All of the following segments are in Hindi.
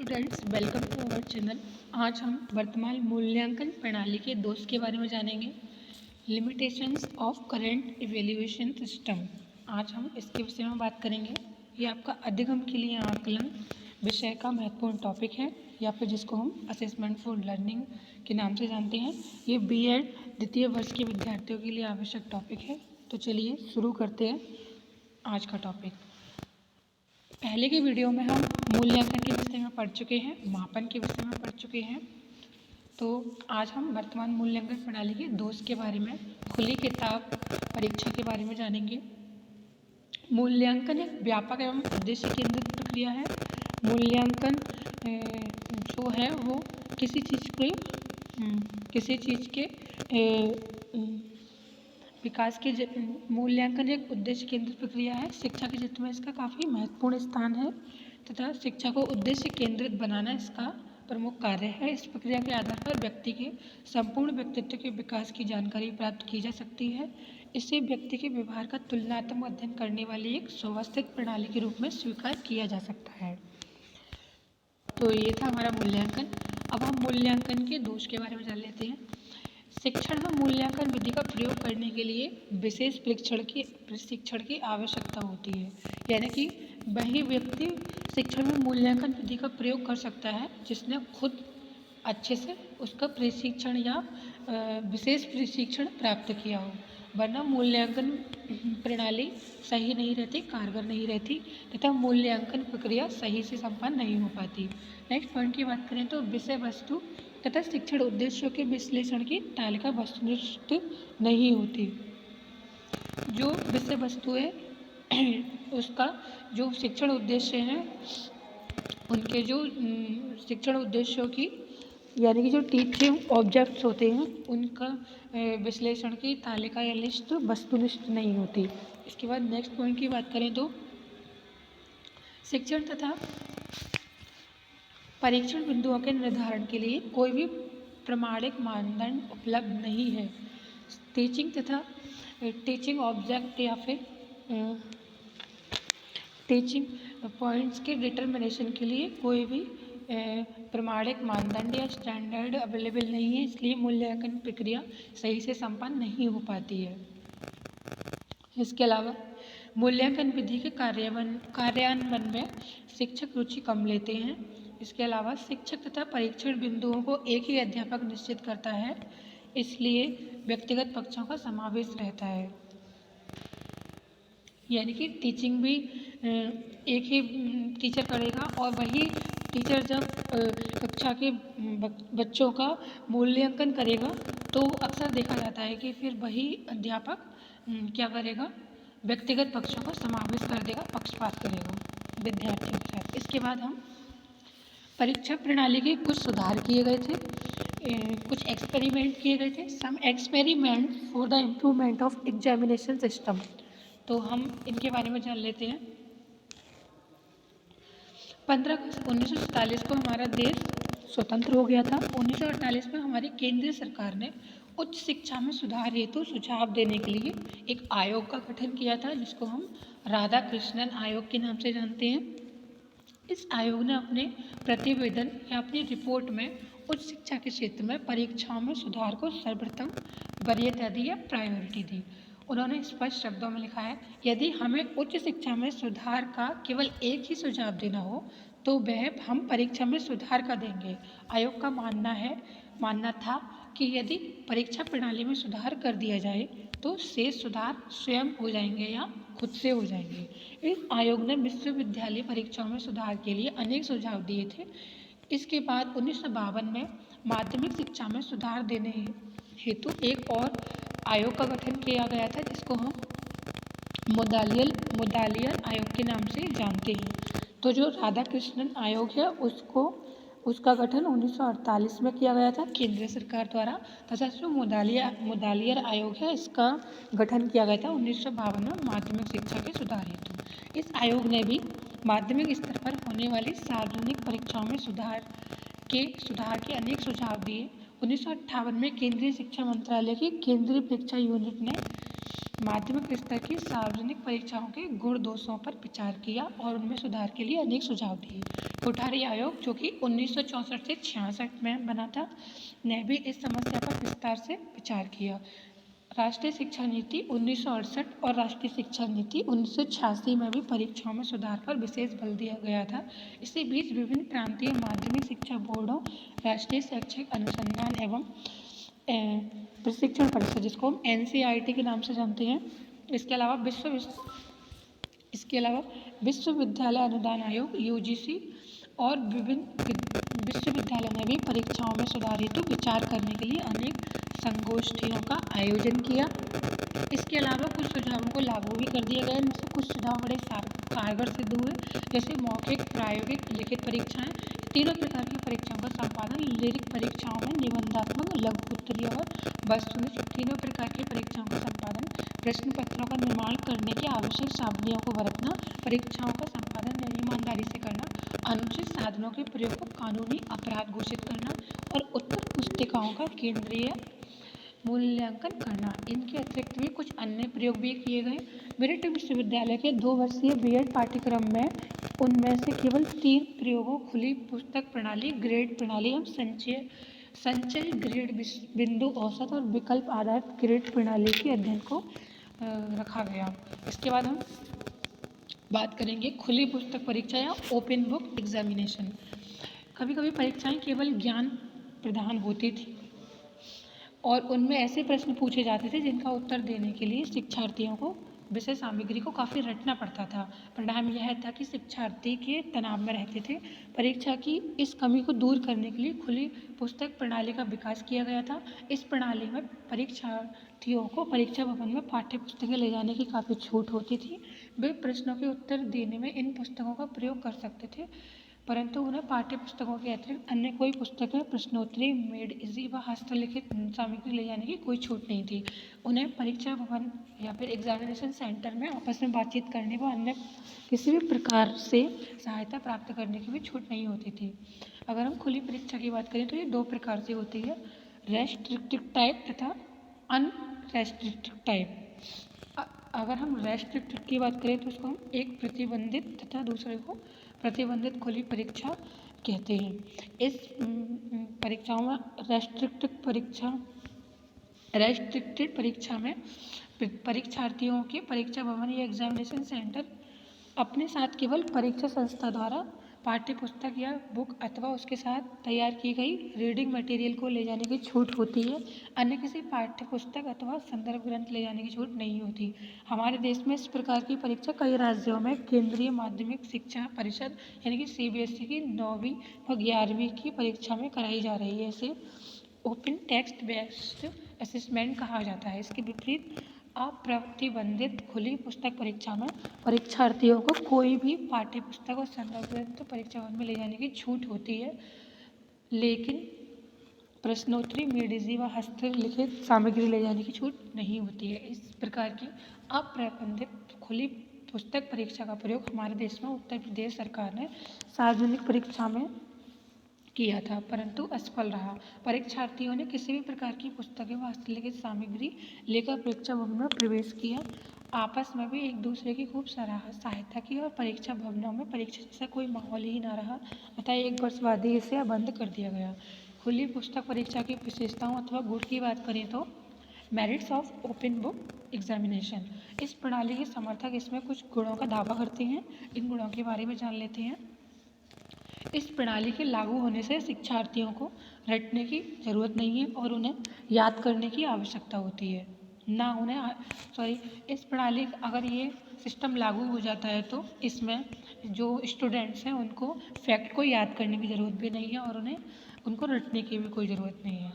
Students, welcome to our channel. आज हम वर्तमान मूल्यांकन प्रणाली के दोष के बारे में जानेंगे। Limitations of current evaluation system. आज हम इसके विषय में बात करेंगे। ये आपका अधिगम के लिए आकलन विषय का महत्वपूर्ण टॉपिक है, या फिर जिसको हम असेसमेंट फॉर लर्निंग के नाम से जानते हैं। ये बीएड द्वितीय वर्ष के विद्यार्थियों के लिए आवश्यक टॉपिक है। तो चलिए शुरू करते हैं आज का टॉपिक। पहले के वीडियो में हम मूल्यांकन के विषय में पढ़ चुके हैं, मापन के विषय में पढ़ चुके हैं। तो आज हम वर्तमान मूल्यांकन प्रणाली के दोष के बारे में, खुली किताब परीक्षा के बारे में जानेंगे। मूल्यांकन एक व्यापक एवं उद्देश्य केंद्रित प्रक्रिया है। मूल्यांकन जो है वो किसी चीज़ के विकास के मूल्यांकन एक उद्देश्य केंद्रित प्रक्रिया है। शिक्षा के क्षेत्र में इसका काफ़ी महत्वपूर्ण स्थान है तथा शिक्षा को उद्देश्य केंद्रित बनाना इसका प्रमुख कार्य है। इस प्रक्रिया के आधार पर व्यक्ति के संपूर्ण व्यक्तित्व के विकास की जानकारी प्राप्त की जा सकती है। इसे व्यक्ति के व्यवहार का तुलनात्मक अध्ययन करने वाली एक सुव्यवस्थित प्रणाली के रूप में स्वीकार किया जा सकता है। तो ये था हमारा मूल्यांकन। अब हम मूल्यांकन के दोष के बारे में जान लेते हैं। शिक्षण में मूल्यांकन विधि का प्रयोग करने के लिए विशेष प्रशिक्षण की आवश्यकता होती है। यानी कि वही व्यक्ति शिक्षण में मूल्यांकन विधि का प्रयोग कर सकता है जिसने खुद अच्छे से उसका प्रशिक्षण या विशेष प्रशिक्षण प्राप्त किया हो, वरना मूल्यांकन प्रणाली सही नहीं रहती, कारगर नहीं रहती तथा मूल्यांकन प्रक्रिया सही से संपन्न नहीं हो पाती। नेक्स्ट पॉइंट की बात करें तो विषय वस्तु तथा शिक्षण उद्देश्यों के विश्लेषण की तालिका वस्तुनिष्ठ नहीं होती। जो विषय वस्तु है उसका जो शिक्षण उद्देश्य है, उनके जो शिक्षण उद्देश्यों की यानी कि जो टीचिंग ऑब्जेक्ट्स होते हैं उनका विश्लेषण की तालिका या लिस्ट वस्तुनिष्ठ नहीं होती। इसके बाद नेक्स्ट पॉइंट की बात करें तो शिक्षण तथा परीक्षण बिंदुओं के निर्धारण के लिए कोई भी प्रमाणिक मानदंड उपलब्ध नहीं है। टीचिंग ऑब्जेक्ट या फिर टीचिंग पॉइंट्स के डिटर्मिनेशन के लिए कोई भी प्रमाणिक मानदंड या स्टैंडर्ड अवेलेबल नहीं है, इसलिए मूल्यांकन प्रक्रिया सही से संपन्न नहीं हो पाती है। इसके अलावा मूल्यांकन विधि के कार्यान्वयन में शिक्षक रुचि कम लेते हैं। इसके अलावा शिक्षक तथा परीक्षण बिंदुओं को एक ही अध्यापक निश्चित करता है, इसलिए व्यक्तिगत पक्षों का समावेश रहता है। यानी कि टीचिंग भी एक ही टीचर करेगा और वही टीचर जब कक्षा के बच्चों का मूल्यांकन करेगा तो अक्सर देखा जाता है कि फिर वही अध्यापक क्या करेगा, व्यक्तिगत पक्षों का समावेश कर देगा, पक्षपात करेगा विद्यार्थियों के साथ। इसके बाद हम परीक्षा प्रणाली के कुछ सुधार किए गए थे, कुछ एक्सपेरिमेंट किए गए थे। Some experiment for the improvement of examination system. तो हम इनके बारे में जान लेते हैं। 15 अगस्त 1947 को हमारा देश स्वतंत्र हो गया था। 1948 में हमारी केंद्रीय सरकार ने उच्च शिक्षा में सुधार हेतु सुझाव देने के लिए एक आयोग का गठन किया था, जिसको हम राधाकृष्णन आयोग के नाम से जानते हैं। इस आयोग ने अपने प्रतिवेदन या अपनी रिपोर्ट में उच्च शिक्षा के क्षेत्र में परीक्षाओं में सुधार को सर्वप्रथम वरीयता दी या प्रायोरिटी दी। उन्होंने स्पष्ट शब्दों में लिखा है, यदि हमें उच्च शिक्षा में सुधार का केवल एक ही सुझाव देना हो तो वह हम परीक्षा में सुधार का देंगे। आयोग का मानना था कि यदि परीक्षा प्रणाली में सुधार कर दिया जाए तो शेष सुधार स्वयं हो जाएंगे या खुद से हो जाएंगे। इस आयोग ने विश्वविद्यालय परीक्षाओं में सुधार के लिए अनेक सुझाव दिए थे। इसके बाद 1952 में माध्यमिक शिक्षा में सुधार देने हेतु एक और आयोग का गठन किया गया था, जिसको हम मोदालियर आयोग के नाम से जानते हैं। तो जो राधाकृष्णन आयोग है उसका गठन 1948 में किया गया था केंद्र सरकार द्वारा, तथा जो मोदालियर आयोग है इसका गठन किया गया था 1952 में माध्यमिक शिक्षा के सुधार हेतु। इस आयोग ने भी माध्यमिक स्तर पर होने वाली सार्वजनिक परीक्षाओं में सुधार के अनेक सुझाव दिए। 1958 में केंद्रीय शिक्षा मंत्रालय की केंद्रीय परीक्षा यूनिट ने माध्यमिक स्तर की सार्वजनिक परीक्षाओं के गुण दोषों पर विचार किया और उनमें सुधार के लिए अनेक सुझाव दिए। कोठारी आयोग जो कि 1964 से 66 में बना था, ने भी इस समस्या पर विस्तार से विचार किया। राष्ट्रीय शिक्षा नीति 1968 और राष्ट्रीय शिक्षा नीति 1986 में भी परीक्षाओं में सुधार पर विशेष बल दिया गया था। इसी बीच विभिन्न प्रांतीय माध्यमिक शिक्षा बोर्डों, राष्ट्रीय शैक्षिक अनुसंधान एवं प्रशिक्षण परिषद, जिसको हम NCERT के नाम से जानते हैं, इसके अलावा विश्वविद्यालय अनुदान आयोग UGC और विभिन्न विश्वविद्यालयों ने भी परीक्षाओं में सुधार हेतु विचार करने के लिए अनेक संगोष्ठियों का आयोजन किया। इसके अलावा कुछ सुझावों को लागू भी कर दिया गया। इनसे कुछ सुझाव बड़े कारगर सिद्ध हुए, जैसे मौखिक, प्रायोगिक, लिखित परीक्षाएं। तीनों प्रकार की परीक्षाओं का संपादन लिखित परीक्षाओं में निबंधात्मक, लघु उत्तरीय और वस्तुनिष्ठ तीनों प्रकार की परीक्षाओं का संपादन, प्रश्न पत्रों का निर्माण करने की आवश्यक सावधानियों को बरतना, परीक्षाओं का संपादन ईमानदारी से करना, अनुचित साधनों के प्रयोग को कानूनी अपराध घोषित करना और उत्तर पुस्तिकाओं का केंद्रीय मूल्यांकन करना। इनके अतिरिक्त भी कुछ अन्य प्रयोग भी किए गए। मेरिट विश्वविद्यालय के 2 वर्षीय B.Ed पाठ्यक्रम में उनमें से केवल 3 प्रयोगों, खुली पुस्तक प्रणाली, ग्रेड प्रणाली एवं संचय ग्रेड, बिंदु औसत और विकल्प आधारित ग्रेड प्रणाली के अध्ययन को रखा गया। इसके बाद हम बात करेंगे खुली पुस्तक परीक्षा या ओपन बुक एग्जामिनेशन। कभी कभी परीक्षाएं केवल ज्ञान प्रदान होती थी और उनमें ऐसे प्रश्न पूछे जाते थे जिनका उत्तर देने के लिए शिक्षार्थियों को विषय सामग्री को काफ़ी रटना पड़ता था। परिणाम यह था कि शिक्षार्थी के तनाव में रहते थे। परीक्षा की इस कमी को दूर करने के लिए खुली पुस्तक प्रणाली का विकास किया गया था। इस प्रणाली में परीक्षार्थियों को परीक्षा भवन में पाठ्य पुस्तकें ले जाने की काफ़ी छूट होती थी। वे प्रश्नों के उत्तर देने में इन पुस्तकों का प्रयोग कर सकते थे, परंतु उन्हें पाठ्य पुस्तकों के अतिरिक्त अन्य कोई पुस्तकें, प्रश्नोत्तरी, मेड इजी व हस्तलिखित सामग्री ले जाने की कोई छूट नहीं थी। उन्हें परीक्षा भवन या फिर एग्जामिनेशन सेंटर में आपस में बातचीत करने व अन्य किसी भी प्रकार से सहायता प्राप्त करने की भी छूट नहीं होती थी। अगर हम खुली परीक्षा की बात करें तो ये 2 प्रकार से होती है, रेस्ट्रिक्टिव टाइप तथा अनरेस्ट्रिक्टिव टाइप। अगर हम रेस्ट्रिक्टिव की बात करें तो उसको हम एक प्रतिबंधित तथा दूसरे को प्रतिबंधित खुली परीक्षा कहते हैं। इस परीक्षाओं में रेस्ट्रिक्टेड परीक्षा में परीक्षार्थियों के परीक्षा भवन या एग्जामिनेशन सेंटर अपने साथ केवल परीक्षा संस्था द्वारा पाठ्य पुस्तक या बुक अथवा उसके साथ तैयार की गई रीडिंग मटेरियल को ले जाने की छूट होती है। अन्य किसी पाठ्य पुस्तक अथवा संदर्भ ग्रंथ ले जाने की छूट नहीं होती। हमारे देश में इस प्रकार की परीक्षा कई राज्यों में केंद्रीय माध्यमिक शिक्षा परिषद यानी कि CBSE की 9वीं व 11वीं की परीक्षा में कराई जा रही है। इसे ओपन टेक्स्ट बेस्ड असेसमेंट कहा जाता है। इसके विपरीत अप्रतिबंधित खुली पुस्तक परीक्षा में परीक्षार्थियों को कोई भी पाठ्य पुस्तक और संदर्भ ग्रंथ परीक्षा भवन में ले जाने की छूट होती है, लेकिन प्रश्नोत्तरी, मेडिजी व हस्तलिखित सामग्री ले जाने की छूट नहीं होती है। इस प्रकार की अप्रतिबंधित खुली पुस्तक परीक्षा का प्रयोग हमारे देश में उत्तर प्रदेश सरकार ने सार्वजनिक परीक्षा में किया था, परंतु असफल रहा। परीक्षार्थियों ने किसी भी प्रकार की पुस्तकें व हस्तलिखित सामग्री लेकर परीक्षा भवन में प्रवेश किया, आपस में भी एक दूसरे की खूब सहायता की और परीक्षा भवनों में परीक्षा जैसा कोई माहौल ही ना रहा, अतः 1 वर्ष बाद ही इसे बंद कर दिया गया। खुली पुस्तक परीक्षा की विशेषताओं अथवा गुण की बात करें तो merits of open book examination. इस प्रणाली के समर्थक इसमें कुछ गुणों का दावा करते हैं। इन गुणों के बारे में जान लेते हैं। इस प्रणाली के लागू होने से शिक्षार्थियों को रटने की ज़रूरत नहीं है और उन्हें याद करने की आवश्यकता होती है ना उन्हें इस प्रणाली अगर ये सिस्टम लागू हो जाता है तो इसमें जो स्टूडेंट्स हैं उनको फैक्ट को याद करने की ज़रूरत भी नहीं है और उनको रटने की भी कोई ज़रूरत नहीं है।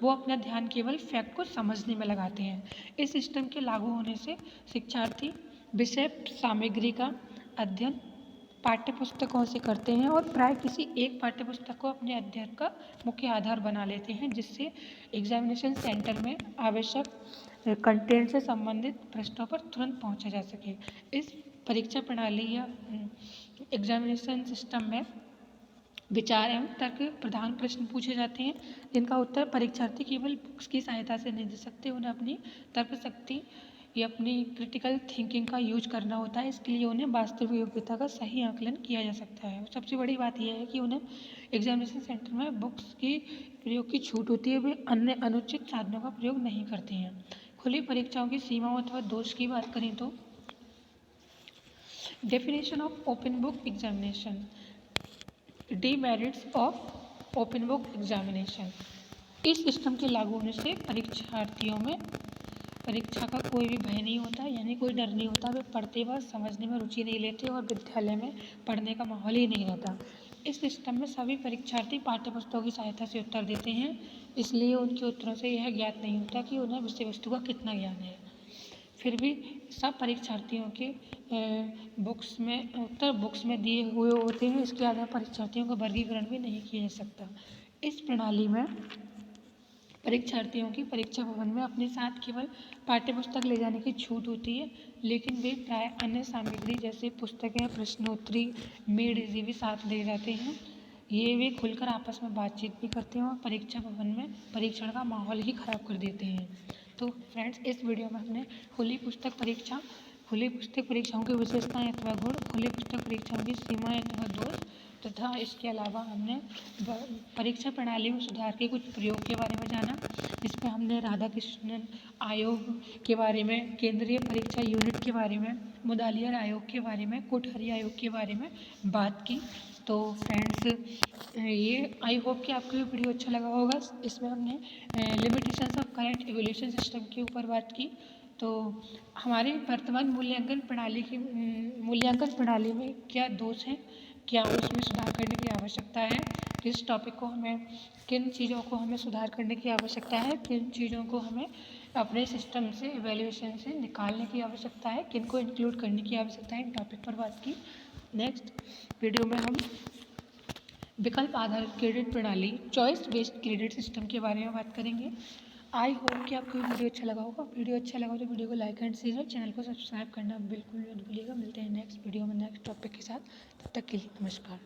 वो अपना ध्यान केवल फैक्ट को समझने में लगाते हैं। इस सिस्टम के लागू होने से शिक्षार्थी विषय सामग्री का अध्ययन पाठ्य पुस्तकों से करते हैं और प्राय किसी एक पाठ्य पुस्तक को अपने अध्ययन का मुख्य आधार बना लेते हैं, जिससे एग्जामिनेशन सेंटर में आवश्यक कंटेंट से संबंधित प्रश्नों पर तुरंत पहुंचा जा सके। इस परीक्षा प्रणाली या एग्जामिनेशन सिस्टम में विचार एवं तर्क प्रधान प्रश्न पूछे जाते हैं, जिनका उत्तर परीक्षार्थी केवल बुक्स की सहायता से नहीं दे सकते। उन्हें अपनी तर्क शक्ति ये अपनी क्रिटिकल थिंकिंग का यूज करना होता है, इसके लिए उन्हें वास्तविक योग्यता का सही आकलन किया जा सकता है। सबसे बड़ी बात यह है कि उन्हें एग्जामिनेशन सेंटर में बुक्स की प्रयोग की छूट होती है, वे अन्य अनुचित साधनों का प्रयोग नहीं करते हैं। खुली परीक्षाओं की सीमाओं अथवा दोष की बात करें तो definition of open book examination, demerits of open book examination. इस सिस्टम के लागू होने से परीक्षार्थियों में परीक्षा का कोई भी भय नहीं होता, यानी कोई डर नहीं होता, वे पढ़ते व समझने में रुचि नहीं लेते और विद्यालय में पढ़ने का माहौल ही नहीं रहता। इस सिस्टम में सभी परीक्षार्थी पाठ्य पुस्तकों की सहायता से उत्तर देते हैं, इसलिए उनके उत्तरों से यह ज्ञात नहीं होता कि उन्हें विषय वस्तु का कितना ज्ञान है। फिर भी सब परीक्षार्थियों के उत्तर बुक्स में दिए हुए होते हैं, इसके आधार पर परीक्षार्थियों का वर्गीकरण भी नहीं किया जा सकता। इस प्रणाली में परीक्षार्थियों की परीक्षा भवन में अपने साथ केवल पाठ्य पुस्तक ले जाने की छूट होती है, लेकिन वे प्राय अन्य सामग्री जैसे पुस्तकें, प्रश्नोत्तरी, मेड इजी भी साथ ले जाते हैं। ये वे खुलकर आपस में बातचीत भी करते हैं और परीक्षा भवन में परीक्षण का माहौल ही खराब कर देते हैं। तो फ्रेंड्स, इस वीडियो में हमने खुली पुस्तक परीक्षाओं की विशेषताएं अथवा गुण, खुली पुस्तक परीक्षाओं की सीमाएं अथवा दोष तथा इसके अलावा हमने परीक्षा प्रणाली में सुधार के कुछ प्रयोग के बारे में जाना, जिसमें हमने राधाकृष्णन आयोग के बारे में, केंद्रीय परीक्षा यूनिट के बारे में, मुदालियर आयोग के बारे में, कोठारी आयोग के बारे में बात की। तो फ्रेंड्स, ये आई होप कि आपको ये वीडियो अच्छा लगा होगा। इसमें हमने limitations of current evaluation system के ऊपर बात की। तो हमारे वर्तमान मूल्यांकन प्रणाली में क्या दोष हैं, क्या उसमें सुधार करने की आवश्यकता है, किन चीज़ों को हमें सुधार करने की आवश्यकता है, किन चीज़ों को हमें अपने सिस्टम से इवैल्यूएशन से निकालने की आवश्यकता है, किन को इंक्लूड करने की आवश्यकता है, इन टॉपिक पर बात की। नेक्स्ट वीडियो में हम विकल्प आधारित क्रेडिट प्रणाली, चॉइस बेस्ड क्रेडिट सिस्टम के बारे में बात करेंगे। आई होप कि आपको वीडियो अच्छा लगा होगा। वीडियो अच्छा लगा तो वीडियो को लाइक एंड शेयर, चैनल को सब्सक्राइब करना बिल्कुल मत भूलिएगा। मिलते हैं नेक्स्ट वीडियो में नेक्स्ट टॉपिक के साथ, तब तक के लिए नमस्कार।